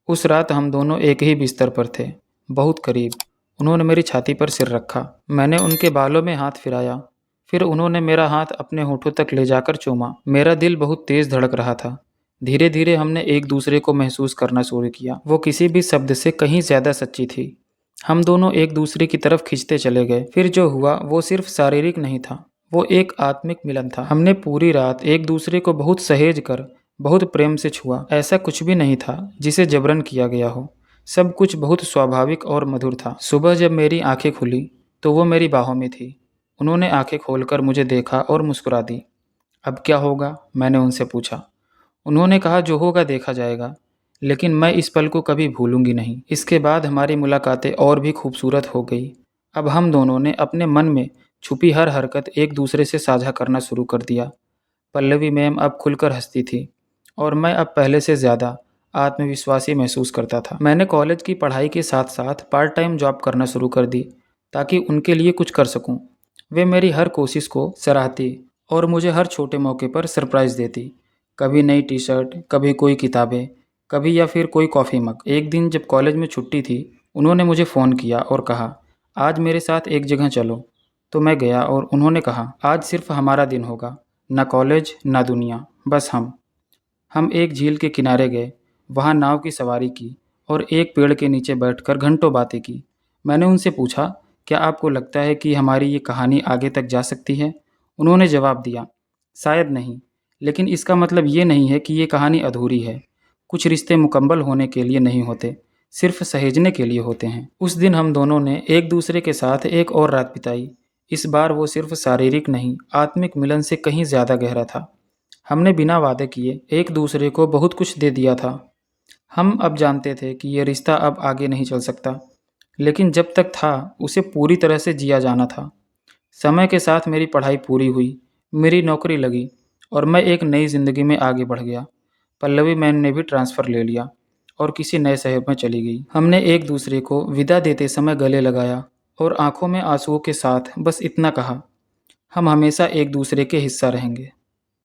उस रात हम दोनों एक ही बिस्तर पर थे, बहुत करीब। उन्होंने मेरी छाती पर सिर रखा। मैंने उनके बालों में हाथ फिराया। फिर उन्होंने मेरा हाथ अपने होठों तक ले जाकर चूमा। मेरा दिल बहुत तेज धड़क रहा था। धीरे धीरे हमने एक दूसरे को महसूस करना शुरू किया। वो किसी भी शब्द से कहीं ज्यादा सच्ची थी। हम दोनों एक दूसरे की तरफ खींचते चले गए। फिर जो हुआ वो सिर्फ शारीरिक नहीं था, वो एक आत्मिक मिलन था। हमने पूरी रात एक दूसरे को बहुत सहेज कर, बहुत प्रेम से छुआ। ऐसा कुछ भी नहीं था जिसे जबरन किया गया हो। सब कुछ बहुत स्वाभाविक और मधुर था। सुबह जब मेरी आंखें खुली तो वो मेरी बाहों में थी। उन्होंने आंखें खोलकर मुझे देखा और मुस्कुरा दी। अब क्या होगा, मैंने उनसे पूछा। उन्होंने कहा, जो होगा देखा जाएगा, लेकिन मैं इस पल को कभी भूलूंगी नहीं। इसके बाद हमारी मुलाकातें और भी खूबसूरत हो गई। अब हम दोनों ने अपने मन में छुपी हर हरकत एक दूसरे से साझा करना शुरू कर दिया। पल्लवी मैम अब खुलकर हंसती थी और मैं अब पहले से ज़्यादा आत्मविश्वासी महसूस करता था। मैंने कॉलेज की पढ़ाई के साथ साथ पार्ट टाइम जॉब करना शुरू कर दी ताकि उनके लिए कुछ कर सकूं। वे मेरी हर कोशिश को सराहती और मुझे हर छोटे मौके पर सरप्राइज़ देती। कभी नई टी शर्ट, कभी कोई किताबें, कभी या फिर कोई कॉफ़ी मग। एक दिन जब कॉलेज में छुट्टी थी, उन्होंने मुझे फ़ोन किया और कहा, आज मेरे साथ एक जगह चलो। तो मैं गया और उन्होंने कहा, आज सिर्फ हमारा दिन होगा, ना कॉलेज ना दुनिया, बस हम। हम एक झील के किनारे गए, वहाँ नाव की सवारी की और एक पेड़ के नीचे बैठकर घंटों बातें की। मैंने उनसे पूछा, क्या आपको लगता है कि हमारी ये कहानी आगे तक जा सकती है? उन्होंने जवाब दिया, शायद नहीं, लेकिन इसका मतलब ये नहीं है कि ये कहानी अधूरी है। कुछ रिश्ते मुकम्मल होने के लिए नहीं होते, सिर्फ सहेजने के लिए होते हैं। उस दिन हम दोनों ने एक दूसरे के साथ एक और रात बिताई। इस बार वो सिर्फ शारीरिक नहीं, आत्मिक मिलन से कहीं ज़्यादा गहरा था। हमने बिना वादे किए एक दूसरे को बहुत कुछ दे दिया था। हम अब जानते थे कि ये रिश्ता अब आगे नहीं चल सकता, लेकिन जब तक था उसे पूरी तरह से जिया जाना था। समय के साथ मेरी पढ़ाई पूरी हुई, मेरी नौकरी लगी और मैं एक नई ज़िंदगी में आगे बढ़ गया। पल्लवी मैम ने भी ट्रांसफ़र ले लिया और किसी नए शहर में चली गई। हमने एक दूसरे को विदा देते समय गले लगाया और आंखों में आंसुओं के साथ बस इतना कहा, हम हमेशा एक दूसरे के हिस्सा रहेंगे।